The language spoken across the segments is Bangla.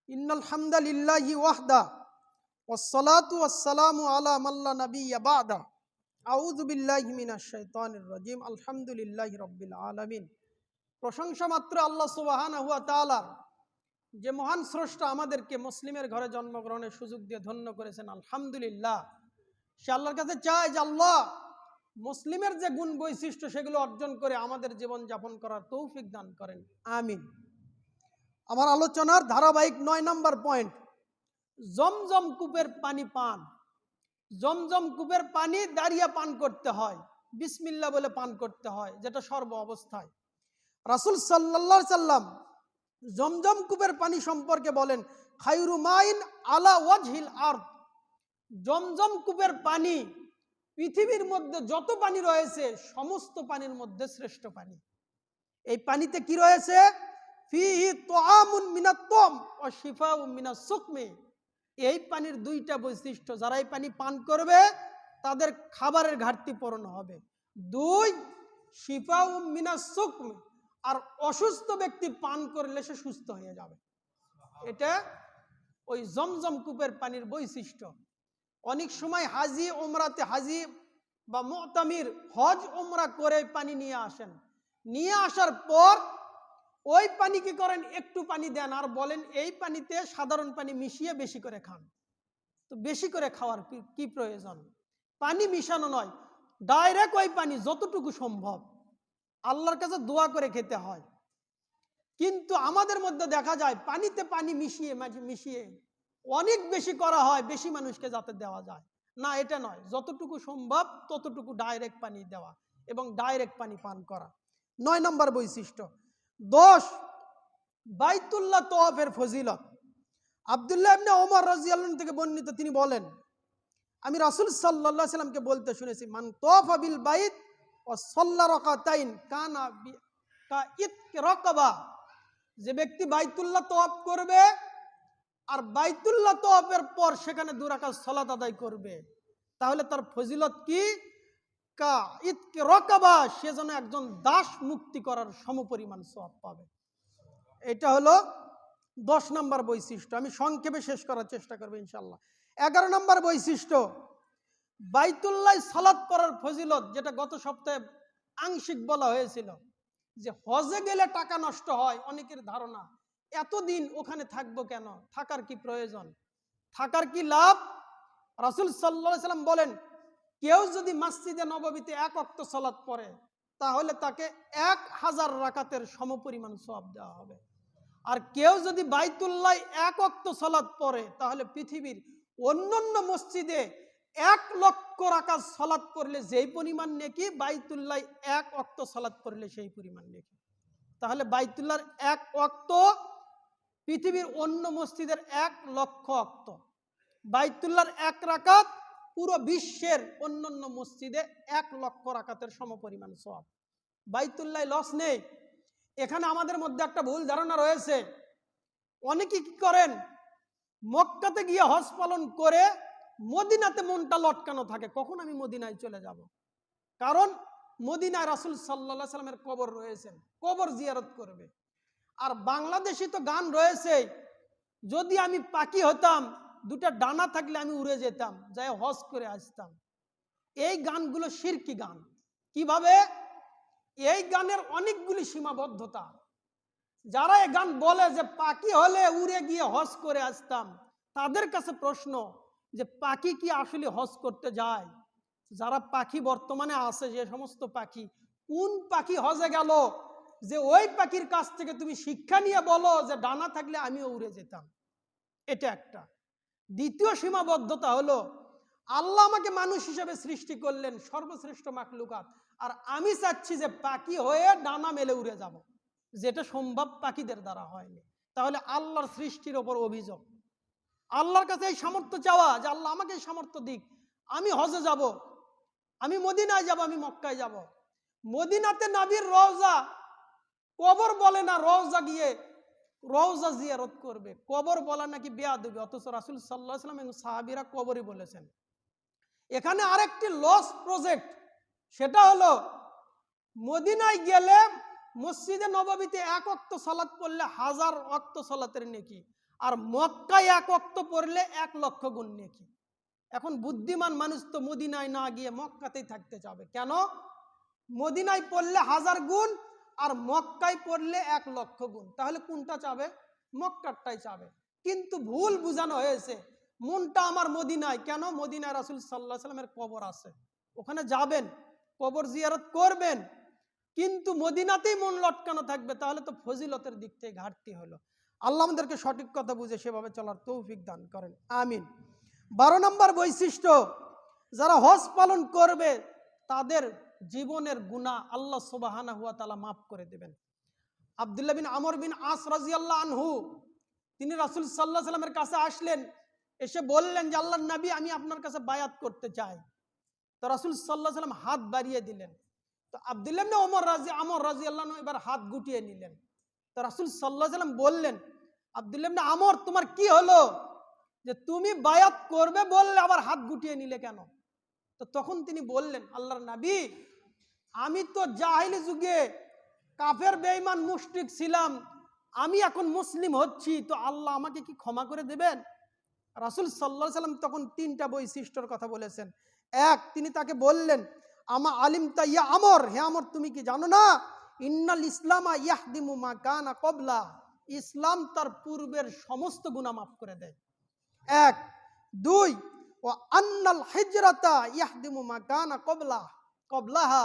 ইন্নাল হামদালিল্লাহি ওয়াহদা ওয়াসসালাতু ওয়াসসালামু আলা মান লা নাবিয়্যা বা'দা আউযু বিল্লাহি মিনাশ শাইতানির রাজিম আলহামদুলিল্লাহি রাব্বিল আলামিন। প্রশংসা মাত্র আল্লাহ সুবহানাহু ওয়া তাআলার, যে মহান স্রষ্টা আমাদেরকে মুসলিমের ঘরে জন্মগ্রহণের সুযোগ দিয়ে ধন্য করেছেন। আলহামদুলিল্লাহ। সে আল্লাহর কাছে চায় যে আল্লাহ মুসলিমের যে গুণ বৈশিষ্ট্য সেগুলো অর্জন করে আমাদের জীবন যাপন করার তৌফিক দান করেন, আমিন। আমার আলোচনার ধারাবাহিক ৯ নম্বর পয়েন্ট, জমজম কূপের পানি পান। জমজম কূপের পানি দাঁড়িয়ে পান করতে হয়, বিসমিল্লাহ বলে পান করতে হয়, যেটা সর্ব অবস্থায়। রাসূল সাল্লাল্লাহু আলাইহি সাল্লাম জমজম কূপের পানি সম্পর্কে বলেন, খায়রু মাইন আলা ওয়াজহিল আরদ। জমজম কূপের পানি পৃথিবীর মধ্যে যত পানি রয়েছে সমস্ত পানির মধ্যে শ্রেষ্ঠ পানি। এই পানিতে কি রয়েছে? ফিহি তুআমুন মিনাত তুম ওয়া শিফাউম মিনাস সুকমি। এই পানির দুইটা বৈশিষ্ট্য, যারা এই পানি পান করবে তাদের খাবারের ঘাটতি পূরণ হবে। দুই, শিফাউম মিনাস সুকমি, আর অসুস্থ ব্যক্তি পান করলে সে সুস্থ হয়ে যাবে। এটা ওই জমজম কূপের পানির বৈশিষ্ট্য। অনেক সময় হাজি উমরাতে, হাজি বা মুতামির হজ উমরা করে পানি নিয়ে আসেন, নিয়ে আসার পর ওই পানি কি করেন, একটু পানি দেন আর বলেন এই পানিতে সাধারণ পানি মিশিয়ে বেশি করে খান। তো বেশি করে খাওয়ার কি প্রয়োজন? পানি মিশানো নয়, ডাইরেক্ট ওই পানি যতটুকু সম্ভব আল্লাহর কাছে দোয়া করে খেতে হয়। কিন্তু আমাদের মধ্যে দেখা যায় পানিতে পানি মিশিয়ে মিশিয়ে অনেক বেশি করা হয়, বেশি মানুষকে যাতে দেওয়া যায় না, এটা নয়। যতটুকু সম্ভব ততটুকু ডাইরেক্ট পানি দেওয়া এবং ডাইরেক্ট পানি পান করা। ৯ নম্বর বৈশিষ্ট্য। ১০, বাইতুল্লাহ তওয়াফের ফজিলত। আব্দুল্লাহ ইবনে ওমর রাদিয়াল্লাহু আনহু থেকে বর্ণিত, তিনি বলেন, আমি রাসূল সাল্লাল্লাহু আলাইহি ওয়াসাল্লামকে বলতে শুনেছি, মান তাওয়াফা বিল বাইত ওয়া সাল্লা রাকাতাইন কানা কা ইতকি রাকাবা। যে ব্যক্তি বাইতুল্লাহ তওয়াফ করবে আর বাইতুল্লাহ তওয়াফের পর সেখানে ২ রাকাত সালাত আদায় করবে, তাহলে তার ফজিলত কি? কা ইতকি রাকাবা, সে যেন একজন দাস মুক্তি করার সমপরিমাণ সওয়াব পাবে। এটা হলো ১০ নম্বর বৈশিষ্ট্য। আমি সংক্ষেপে শেষ করার চেষ্টা করব ইনশাআল্লাহ। ১১ নম্বর বৈশিষ্ট্য, বাইতুল্লাহ সালাত পড়ার ফজিলত, যেটা গত সপ্তাহে আংশিক বলা হয়েছিল, যে হজে গেলে টাকা নষ্ট হয়। অনেকের ধারণা এতদিন ওখানে থাকবো কেন, থাকার কি প্রয়োজন, থাকার কি লাভ? রাসূল সাল্লাল্লাহু আলাইহি সাল্লাম বলেন, কেউ যদি মসজিদে নববীতে ১ ওয়াক্ত সালাত পড়ে তাহলে তাকে ১,০০০ রাকাতের সমপরিমাণ সওয়াব দেওয়া হবে। আর কেউ যদি বাইতুল্লাহ ১ ওয়াক্ত সালাত পড়ে তাহলে পৃথিবীর অন্যান্য মসজিদে ১,০০,০০০ রাকাত সালাত পড়লে যেই পরিমাণ নেকি, বাইতুল্লাহ ১ ওয়াক্ত সালাত পড়লে সেই পরিমাণ নেকি। তাহলে বাইতুল্লাহর ১ ওয়াক্ত পৃথিবীর অন্য মসজিদের ১,০০,০০০ ওয়াক্ত। বাইতুল্লাহর ১ রাকাত পুরো বিশ্বের অন্যান্য মসজিদে ১,০০,০০০ রাকাতের সমপরিমাণ সওয়াব। বাইতুল্লাহ লস নেই। এখানে আমাদের মধ্যে একটা ভুল ধারণা রয়েছে। অনেকে কি করেন, মক্কাতে গিয়ে হজ পালন করে মদিনাতে মনটা লটকানো থাকে, কখন আমি মদিনায় চলে যাব। কারণ মদিনায় রাসূল সাল্লাল্লাহু আলাইহি সাল্লামের কবর রয়েছেন, কবর জিয়ারত করবে। আর বাংলাদেশি তো গান রয়েছে, যদি আমি পাখি হতাম, 2টা ডানা থাকলে আমি উড়ে যেতাম, যাই হজ করে আসতাম। এই গানগুলো শিরকি গান। কিভাবে? এই গানের অনেকগুলি সীমাবদ্ধতা। যারা এই গান বলে যে পাখি হলে উড়ে গিয়ে হজ করে আসতাম, তাদের কাছে প্রশ্ন যে পাখি কি আসলে হজ করতে যায়? যারা পাখি বর্তমানে আছে, যে সমস্ত পাখি, কোন পাখি হজে গেল যে ওই পাখির কাছ থেকে তুমি শিক্ষা নিয়ে বলো যে ডানা থাকলে আমিও উড়ে যেতাম? এটা একটা। দ্বিতীয় সীমাবদ্ধতা হলো, আল্লাহ আমাকে মানুষ হিসেবে সৃষ্টি করলেন, সর্বশ্রেষ্ঠ মাখলুকাত, আর আমি চাচ্ছি যে পাখি হয়ে ডানা মেলে উড়ে যাব, যেটা সম্ভব পাখিদের দ্বারা হয়নি। তাহলে আল্লাহর সৃষ্টির ওপর অভিযোগ। আল্লাহর কাছে এই সামর্থ্য চাওয়া যে আল্লাহ আমাকে এই সামর্থ্য দিক, আমি হজে যাব, আমি মদিনায় যাব, আমি মক্কায় যাব। মদিনাতে নবীর রওজা, কবর বলে না রওজা গিয়ে রওজা জিয়ারত করবে, কবর বলা নাকি বেয়াদবি, অথচ রাসূল সাল্লাল্লাহু আলাইহি ওয়াসাল্লাম এবং সাহাবীরা কবরই বলেছেন। এখানে আরেকটি লস প্রজেক্ট, সেটা হলো মদিনায় গেলে মসজিদে নববীতে ১ ওয়াক্ত সালাত পড়লে ১,০০০ ওয়াক্ত সালাতের নেকি, আর মক্কায় 1 ওয়াক্ত পড়লে 1 লক্ষ গুণ নেকি। এখন বুদ্ধিমান মানুষ তো মদিনায় না গিয়ে মক্কাতেই থাকতে চাবে। কেন? মদিনায় পড়লে 1000 গুণ আর মক্কায় পড়লে 1 লক্ষ গুণ। তাহলে কোনটা চাবে? মক্কারটাই চাবে। কিন্তু ভুল বুঝানো হয়েছে, মনটা আমার মদিনায়। কেন? মদিনায় রাসূল সাল্লাল্লাহু আলাইহি সাল্লামের কবর আছে, ওখানে যাবেন, কবর জিয়ারত করবেন, কিন্তু মদিনাতেই মন লটকানো থাকবে, তাহলে তো ফজিলতের দিক থেকে ঘাটতি হলো। আল্লাহ আমাদেরকে সঠিক কথা বুঝে সেভাবে চলার তৌফিক দান করেন, আমিন। 12 নম্বর বৈশিষ্ট্য, যারা হজ পালন করবে তাদের জীবনের গুনাহ আল্লাহ সুবহানাহু ওয়া তাআলা মাফ করে দেবেন। আব্দুল্লাহ বিন আমর বিন আস রাদিয়াল্লাহু আনহু তিনি রাসূল সাল্লাল্লাহু আলাইহি সাল্লামের কাছে আসলেন, এসে বললেন যে আল্লাহর নবী, আমি আপনার কাছে বায়াত করতে চাই। তো রাসূল সাল্লাল্লাহু আলাইহি সাল্লাম হাত বাড়িয়ে দিলেন। তো আব্দুল্লাহ ইবনে আমর রাদিয়াল্লাহু আনহু এবার হাত গুটিয়ে নিলেন। তো রাসূল সাল্লাল্লাহু আলাইহি সাল্লাম বললেন, আব্দুল্লাহ ইবনে আমর, তোমার কি হলো যে তুমি বায়াত করবে বললে আবার হাত গুটিয়ে নিলে কেন? তো তখন তিনি বললেন, আল্লাহর নবী, আমি তো জাহিলি যুগে কাফের বেঈমান মুশরিক ছিলাম, আমি এখন মুসলিম হচ্ছি, তো আল্লাহ আমাকে কি ক্ষমা করে দেবেন? রাসূল সাল্লাল্লাহু আলাইহি সাল্লাম তখন 3টা বৈশিষ্ট্যর কথা বলেছেন। এক, তিনি তাকে বললেন, আমা আলিমতা ইয়া আমর, হে আমর, তুমি কি জানো না, ইন্নাল ইসলামা ইয়াহদিমু মা কানা ক্বাবলা, ইসলাম তার পূর্বের সমস্ত গুনাহ মাফ করে দেয়। এক। 2, ওয়া আন্নাল হিজরাতা ইয়াহদিমু মা কানা ক্বাবলাহা,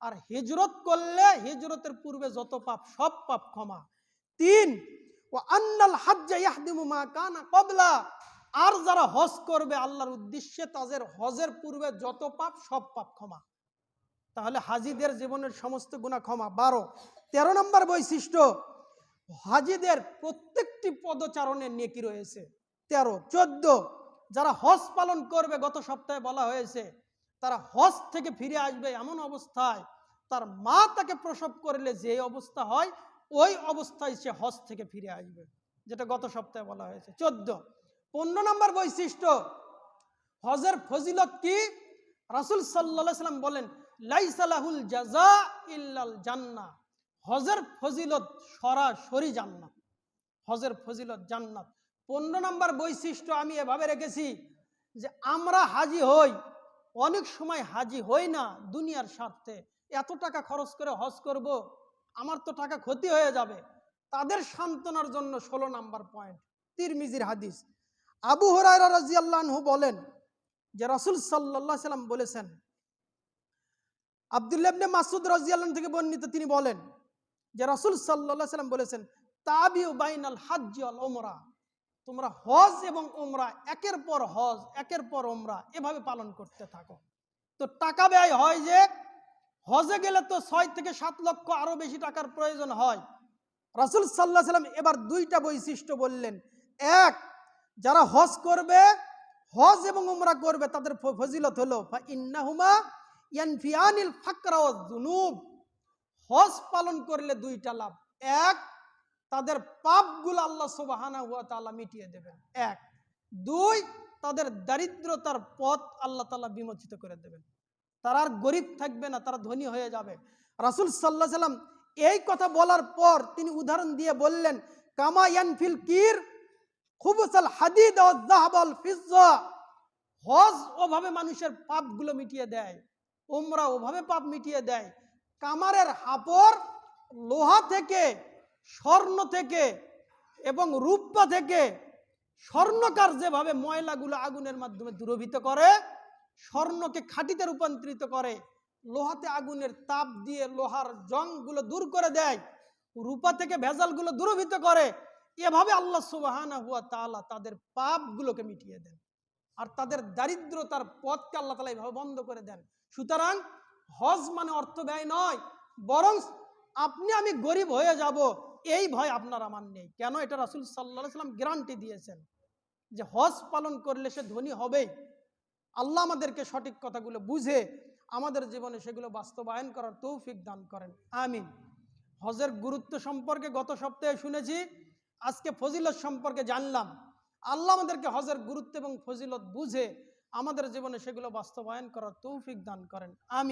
আর হিজরত করলে হিজরতের পূর্বে যত পাপ সব পাপ ক্ষমা। 3, ওয়া আন্নাল হাজ্জা ইয়াহদিমু মা কানা ক্বাবলা, আর যারা হজ করবে আল্লাহর উদ্দেশ্যে তাদের হজের পূর্বে যত পাপ সব পাপ ক্ষমা। তাহলে হাজীদের জীবনের সমস্ত গুনাহ ক্ষমা। 12। 13 নম্বর বৈশিষ্ট্য, হাজীদের প্রত্যেকটি পদচারণে নেকি রয়েছে। 13। 14, যারা হজ পালন করবে, গত সপ্তাহে বলা হয়েছে, তারা হজ থেকে ফিরে আসবে এমন অবস্থায় তার মা তাকে প্রসব করলে যে অবস্থা হয় ওই অবস্থায় সে হজ থেকে ফিরে আসবে, যেটা গত সপ্তাহে বলা হয়েছে। 14। 15 নম্বর বৈশিষ্ট্য, হজের ফজিলত কি? রাসূল সাল্লাল্লাহু আলাইহি সাল্লাম বলেন, লাইসা লাহুল জাযা ইল্লাল জান্নাহ, হজের ফজিলত সরাসরি জান্নাত, হজের ফজিলত জান্নাত। 15 নম্বর বৈশিষ্ট্য আমি এভাবে রেখেছি যে আমরা হাজি হই, অনেক সময় হাজি হই না দুনিয়ার স্বার্থে, এত টাকা খরচ করে হজ করব, আমার তো টাকা ক্ষতি হয়ে যাবে, তাদের সান্ত্বনার জন্য 16 নম্বর পয়েন্ট, তিরমিজির হাদিস। আবু হুরায়রা রাদিয়াল্লাহু আনহু বলেন যে রাসূল সাল্লাল্লাহু আলাইহি সাল্লাম বলেছেন, আব্দুল্লাহ ইবনে মাসউদ রাদিয়াল্লাহু আনহু থেকে বর্ণিত, তিনি বলেন যে রাসূল সাল্লাল্লাহু আলাইহি সাল্লাম বলেছেন, তাবিউ বাইনাল হজ্জ ওয়াল উমরা, তোমরা হজ এবং উমরা একের পর হজ একের পর উমরা এভাবে পালন করতে থাকো। তো টাকা ব্যয় হয়, যে হজে গেলে তো 6 থেকে 7 লক্ষ আরো বেশি টাকার প্রয়োজন হয়। রাসূল সাল্লাল্লাহু আলাইহি সাল্লাম এবার 2টা বৈশিষ্ট্য বললেন। এক, যারা হজ করবে, হজ এবং উমরা করবে, তাদের ফজিলত হলো ফা ইন্নাহুমা ইয়ানফিয়ানিল ফাকরা ওয়াজ যুনুব, হজ পালন করলে 2টা লাভ। এক, তাদের পাপগুলো আল্লাহ সুবহানাহু ওয়া তাআলা মিটিয়ে দেবেন। 1। 2, তাদের দারিদ্রতার পথ আল্লাহ তাআলা বিমোচিত করে দেবেন, তারা আর গরিব থাকবে না, তারা ধনী হয়ে যাবে। রাসূল সাল্লাল্লাহু আলাইহি সাল্লাম এই কথা বলার পর তিনি উদাহরণ দিয়ে বললেন, কামা ইয়ানফিল কির খুবুসাল হাদিদ ওয়াজ যাহাব ওয়াল ফিজ্জা, হজ ওভাবে মানুষের পাপগুলো মিটিয়ে দেয়, উমরা ওভাবে পাপ মিটিয়ে দেয়। কামারের হাপড় লোহা থেকে, স্বর্ণ থেকে এবং রূপা থেকে, স্বর্ণকার যেভাবে ময়লাগুলো আগুনের মাধ্যমে দূরীভূত করে, স্বর্ণকে খাঁটিতে রূপান্তরিত করে, লোহাতে আগুনের তাপ দিয়ে লোহার জংগুলো দূর করে দেয়, রূপা থেকে ভেজালগুলো দূরীভূত করে, এভাবে আল্লাহ সুবহানাহু ওয়া তাআলা তাদের পাপগুলোকে মিটিয়ে দেন আর তাদের দারিদ্রতার পথকে আল্লাহ তাআলা এভাবে বন্ধ করে দেন। সুতরাং হজ মানে অর্থ ব্যয় নয়, বরং আপনি আমি গরিব হয়ে যাব এই ভয় আপনার আমার নেই। কেন? এটা রাসূল সাল্লাল্লাহু আলাইহি সাল্লাম গ্যারান্টি দিয়েছেন যে হজ পালন করলে সে ধনী হবেই। আল্লাহ আমাদেরকে সঠিক কথাগুলো বুঝে আমাদের জীবনে সেগুলো বাস্তবায়ন করার তৌফিক দান করেন, আমিন। হজের গুরুত্ব সম্পর্কে গত সপ্তাহে শুনেছি, আজকে ফজিলত সম্পর্কে জানলাম। আল্লাহ আমাদেরকে হজের গুরুত্ব এবং ফজিলত বুঝে আমাদের জীবনে সেগুলো বাস্তবায়ন করার তৌফিক দান করেন, আমিন।